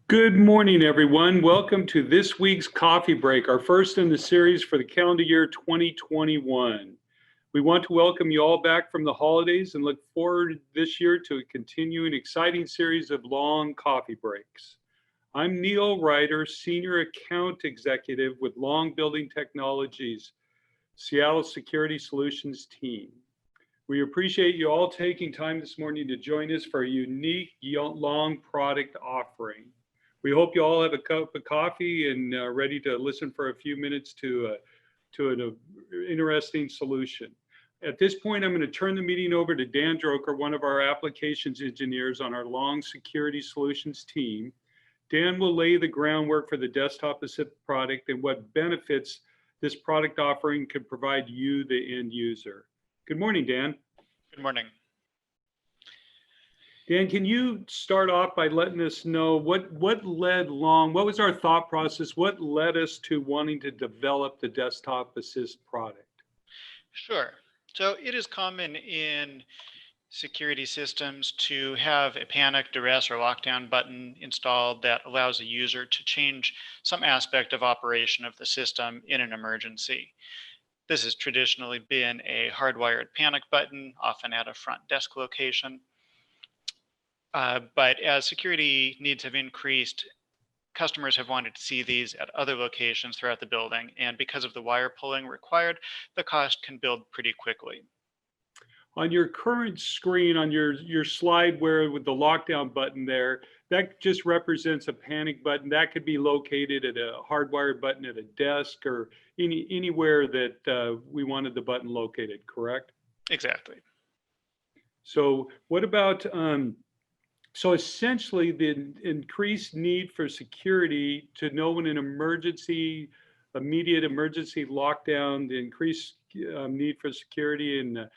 Good morning, everyone. Welcome to this week's coffee break, our first in the series for the calendar year 2021. We want to welcome you all back from the holidays and look forward this year to a continuing exciting series of long coffee breaks. I'm Neil Ryder, Senior Account Executive with Long Building Technologies, Seattle Security Solutions team. We appreciate you all taking time this morning to join us for a unique long product offering. We hope you all have a cup of coffee and ready to listen for a few minutes to an interesting solution. At this point, I'm going to turn the meeting over to Dan Droker, one of our applications engineers on our Long Security Solutions team. Dan will lay the groundwork for the desktop assist product and what benefits this product offering could provide you, the end user. Good morning, Dan. Good morning. Dan, can you start off by letting us know what was our thought process? What led us to wanting to develop the desktop assist product? Sure. So it is common in security systems to have a panic, duress, or lockdown button installed that allows a user to change some aspect of operation of the system in an emergency. This has traditionally been a hardwired panic button, often at a front desk location. But as security needs have increased, customers have wanted to see these at other locations throughout the building. And because of the wire pulling required, the cost can build pretty quickly. On your current screen, on your slide where with the lockdown button there, that just represents a panic button. That could be located at a hardwired button at a desk or anywhere that we wanted the button located, correct? Exactly. So what about, so essentially the increased need for security to know when an emergency, immediate emergency lockdown, the increased need for security and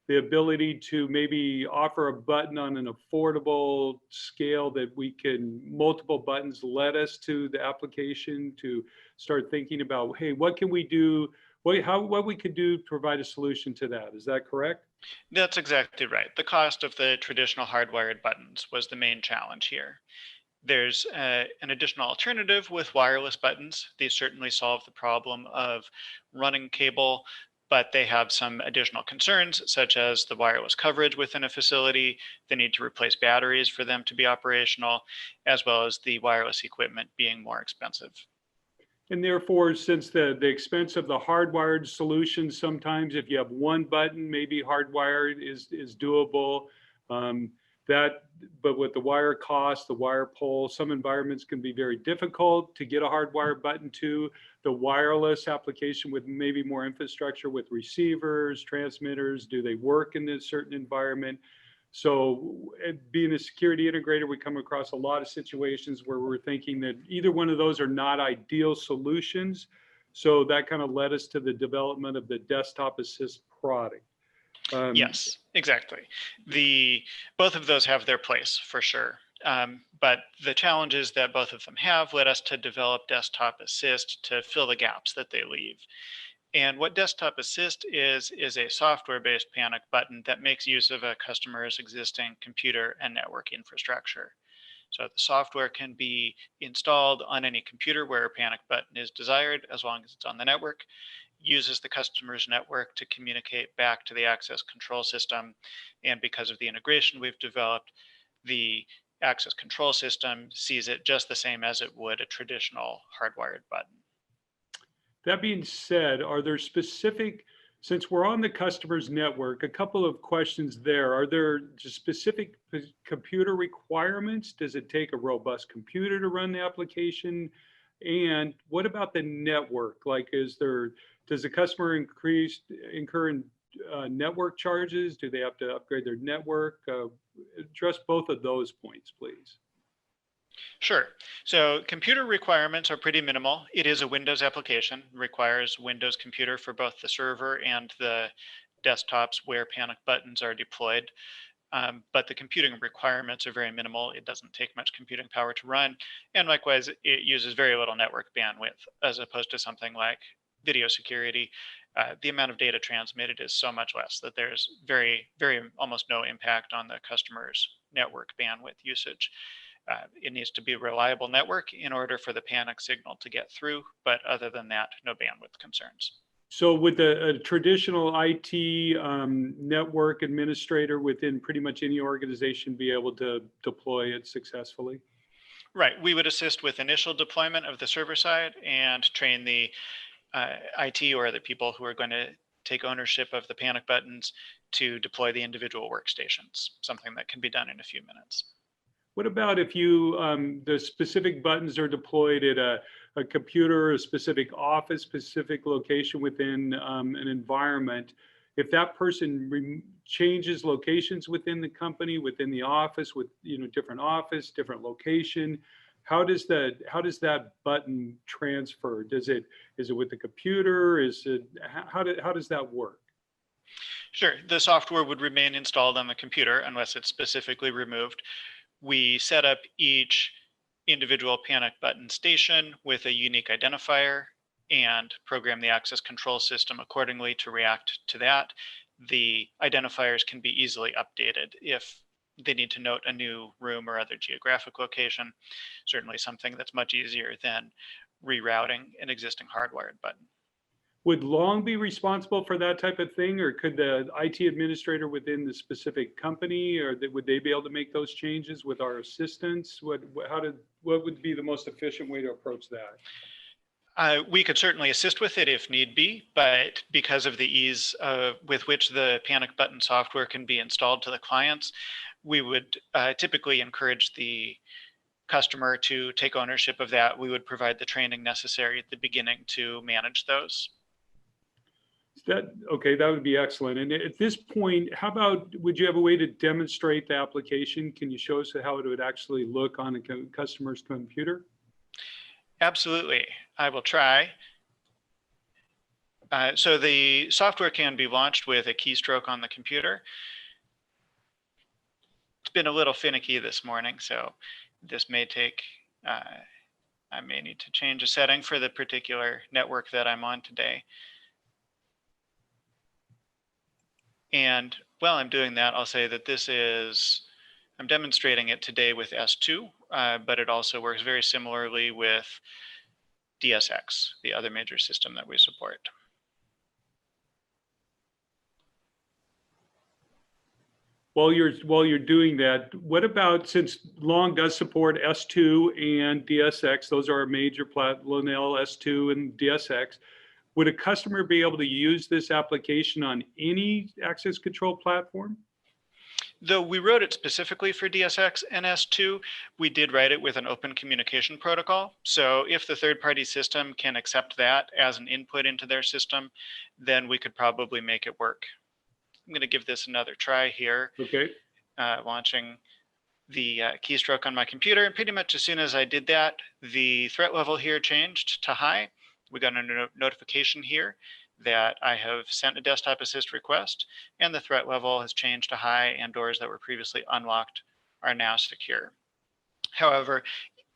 the ability to maybe offer a button on an affordable scale that we can, multiple buttons led us to the application to start thinking about, hey, what can we do? What we could do to provide a solution to that. Is that correct? That's exactly right. The cost of the traditional hardwired buttons was the main challenge here. There's an additional alternative with wireless buttons. These certainly solve the problem of running cable, but they have some additional concerns, such as the wireless coverage within a facility, the need to replace batteries for them to be operational, as well as the wireless equipment being more expensive. And therefore, since the expense of the hardwired solution, sometimes if you have one button, maybe hardwired is doable. But with the wire cost, the wire pull, some environments can be very difficult to get a hardwired button to. The wireless application with maybe more infrastructure with receivers, transmitters, do they work in this certain environment? So being a security integrator, we come across a lot of situations where we're thinking that either one of those are not ideal solutions. So that kind of led us to the development of the desktop assist product. Yes, exactly. Both of those have their place for sure. But the challenges that both of them have led us to develop Desktop Assist to fill the gaps that they leave. And what Desktop Assist is a software-based panic button that makes use of a customer's existing computer and network infrastructure. So the software can be installed on any computer where a panic button is desired, as long as it's on the network, uses the customer's network to communicate back to the access control system. And because of the integration we've developed, the access control system sees it just the same as it would a traditional hardwired button. That being said, are there specific, since we're on the customer's network, a couple of questions there. Are there specific computer requirements? Does it take a robust computer to run the application? And what about the network? Like, does the customer incur network charges? Do they have to upgrade their network? Address both of those points, please. Sure. So computer requirements are pretty minimal. It is a Windows application, requires Windows computer for both the server and the desktops where panic buttons are deployed. But the computing requirements are very minimal. It doesn't take much computing power to run. And likewise, it uses very little network bandwidth, as opposed to something like video security. The amount of data transmitted is so much less that there's very almost no impact on the customer's network bandwidth usage. It needs to be a reliable network in order for the panic signal to get through. But other than that, no bandwidth concerns. So would a traditional IT network administrator within pretty much any organization be able to deploy it successfully? Right. We would assist with initial deployment of the server side and train the IT or the people who are going to take ownership of the panic buttons to deploy the individual workstations, something that can be done in a few minutes. What about if the specific buttons are deployed at a computer, a specific office, specific location within an environment? If that person changes locations within the company, within the office, with different office, different location, how does that button transfer? Is it with the computer? How does that work? Sure. The software would remain installed on the computer unless it's specifically removed. We set up each individual panic button station with a unique identifier and program the access control system accordingly to react to that. The identifiers can be easily updated if they need to note a new room or other geographic location. Certainly something that's much easier than rerouting an existing hardwired button. Would Long be responsible for that type of thing, or could the IT administrator within the specific company, or would they be able to make those changes with our assistance? What would be the most efficient way to approach that? We could certainly assist with it if need be, but because of the ease with which the panic button software can be installed to the clients, we would typically encourage the customer to take ownership of that. We would provide the training necessary at the beginning to manage those. Okay, that would be excellent. And at this point, how about, would you have a way to demonstrate the application? Can you show us how it would actually look on a customer's computer? Absolutely, I will try. So the software can be launched with a keystroke on the computer. It's been a little finicky this morning, so this may take, I may need to change a setting for the particular network that I'm on today. And while I'm doing that, I'll say that I'm demonstrating it today with S2, but it also works very similarly with DSX, the other major system that we support. While you're doing that, what about, since Long does support S2 and DSX, those are our major Lonell S2 and DSX, would a customer be able to use this application on any access control platform? Though we wrote it specifically for DSX and S2, we did write it with an open communication protocol. So if the third-party system can accept that as an input into their system, then we could probably make it work. I'm going to give this another try here. Okay. Launching the keystroke on my computer. And pretty much as soon as I did that, the threat level here changed to high. We got a notification here that I have sent a desktop assist request, and the threat level has changed to high, and doors that were previously unlocked are now secure. However,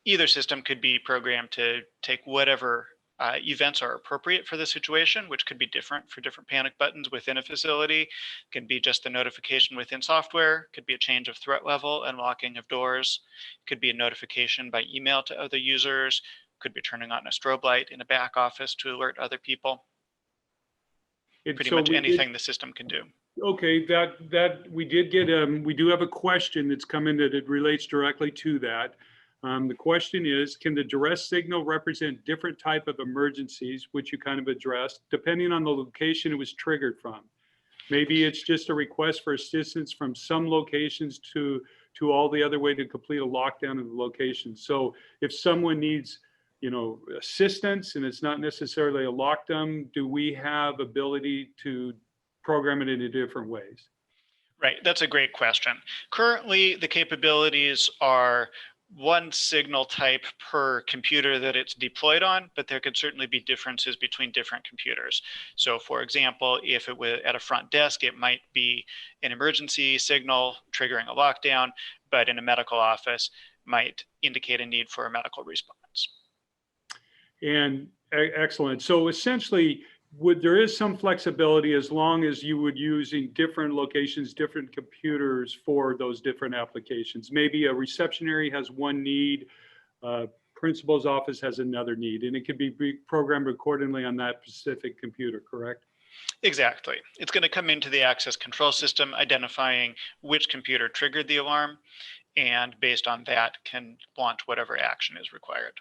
either system could be programmed to take whatever events are appropriate for the situation, which could be different for different panic buttons within a facility. It can be just the notification within software, could be a change of threat level and locking of doors, could be a notification by email to other users, could be turning on a strobe light in a back office to alert other people. Pretty much anything the system can do. Okay, that we did get, we do have a question that's come in that it relates directly to that. The question is, can the duress signal represent different type of emergencies, which you kind of addressed, depending on the location it was triggered from? Maybe it's just a request for assistance from some locations to all the other way to complete a lockdown of the location. So if someone needs, assistance and it's not necessarily a lockdown, do we have ability to program it in different ways? Right, that's a great question. Currently, the capabilities are one signal type per computer that it's deployed on, but there could certainly be differences between different computers. So for example, if it were at a front desk, it might be an emergency signal triggering a lockdown, but in a medical office might indicate a need for a medical response. And excellent. So essentially, there is some flexibility as long as you would using different locations, different computers for those different applications. Maybe a reception area has one need, principal's office has another need, and it could be programmed accordingly on that specific computer, correct? Exactly. It's going to come into the access control system, identifying which computer triggered the alarm, and based on that can launch whatever action is required.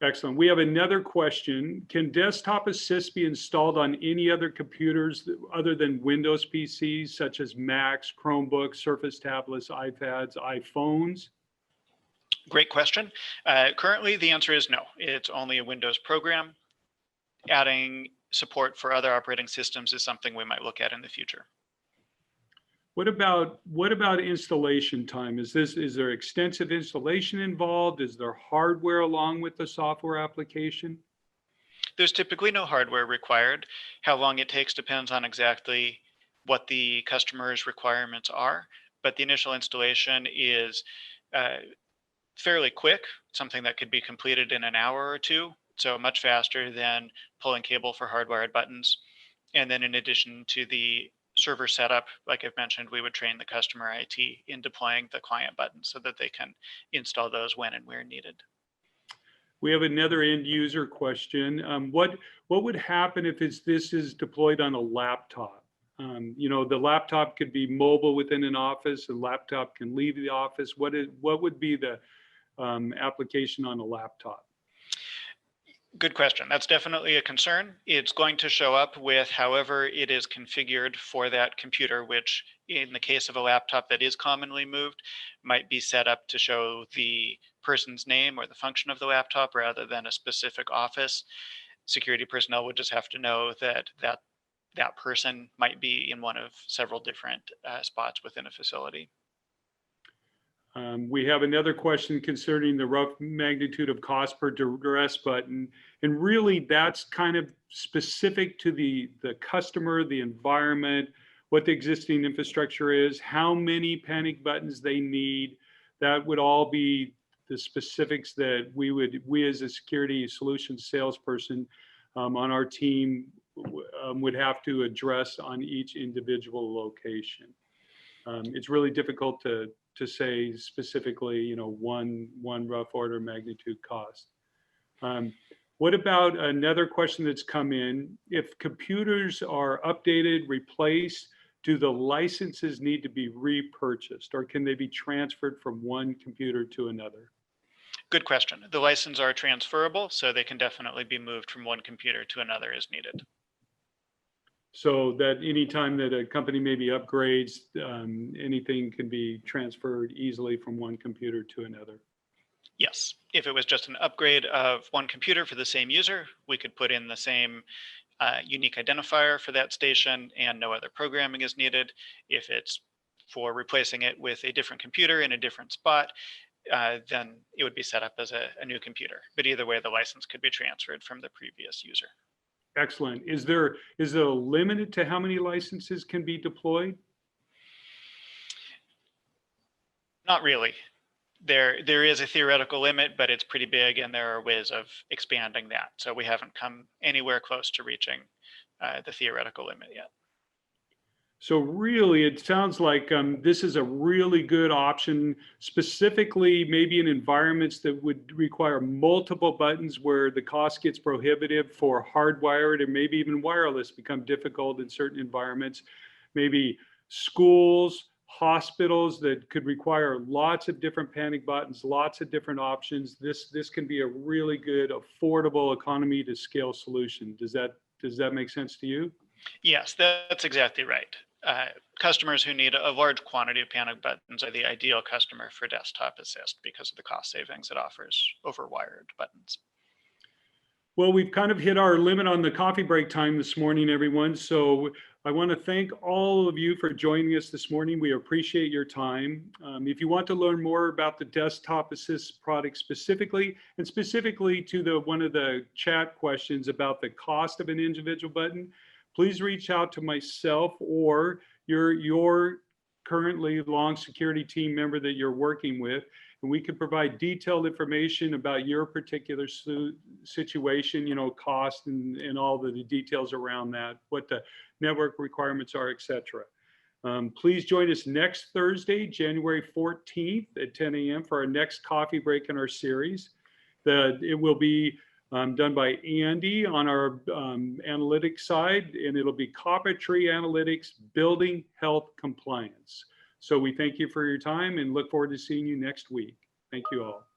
Excellent. We have another question. Can Desktop Assist be installed on any other computers other than Windows PCs, such as Macs, Chromebooks, Surface tablets, iPads, iPhones? Great question. Currently, the answer is no. It's only a Windows program. Adding support for other operating systems is something we might look at in the future. What about installation time? Is there extensive installation involved? Is there hardware along with the software application? There's typically no hardware required. How long it takes depends on exactly what the customer's requirements are, but the initial installation is fairly quick, something that could be completed in an hour or two, so much faster than pulling cable for hardwired buttons. And then in addition to the server setup, like I've mentioned, we would train the customer IT in deploying the client buttons so that they can install those when and where needed. We have another end user question. What would happen if this is deployed on a laptop? The laptop could be mobile within an office. A laptop can leave the office. What would be the application on a laptop? Good question. That's definitely a concern. It's going to show up with however it is configured for that computer, which in the case of a laptop that is commonly moved, might be set up to show the person's name or the function of the laptop rather than a specific office. Security personnel would just have to know that person might be in one of several different spots within a facility. We have another question concerning the rough magnitude of cost per duress button. And really that's kind of specific to the customer, the environment, what the existing infrastructure is, how many panic buttons they need. That would all be the specifics that we as a security solutions salesperson on our team would have to address on each individual location. It's really difficult to say specifically, one rough order magnitude cost. What about another question that's come in? If computers are updated, replaced, do the licenses need to be repurchased, or can they be transferred from one computer to another? Good question. The licenses are transferable, so they can definitely be moved from one computer to another as needed. So that anytime that a company maybe upgrades, anything can be transferred easily from one computer to another. Yes. If it was just an upgrade of one computer for the same user, we could put in the same unique identifier for that station and no other programming is needed. If it's for replacing it with a different computer in a different spot, then it would be set up as a new computer. But either way, the license could be transferred from the previous user. Excellent. Is there a limit to how many licenses can be deployed? Not really. There is a theoretical limit, but it's pretty big, and there are ways of expanding that. So we haven't come anywhere close to reaching the theoretical limit yet. So really, it sounds like this is a really good option, specifically maybe in environments that would require multiple buttons where the cost gets prohibitive for hardwired, or maybe even wireless become difficult in certain environments. Maybe schools, hospitals that could require lots of different panic buttons, lots of different options. This can be a really good, affordable economy to scale solution. Does that make sense to you? Yes, that's exactly right. Customers who need a large quantity of panic buttons are the ideal customer for Desktop Assist because of the cost savings it offers over wired buttons. Well, we've kind of hit our limit on the coffee break time this morning, everyone. So I want to thank all of you for joining us this morning. We appreciate your time. If you want to learn more about the Desktop Assist product specifically, and specifically to one of the chat questions about the cost of an individual button, please reach out to myself or your currently long security team member that you're working with, and we can provide detailed information about your particular situation, cost and all the details around that, what the network requirements are, et cetera. Please join us next Thursday, January 14th at 10 a.m. for our next coffee break in our series. It will be done by Andy on our analytics side, and it'll be Copytree Analytics, Building Health Compliance. So we thank you for your time and look forward to seeing you next week. Thank you all.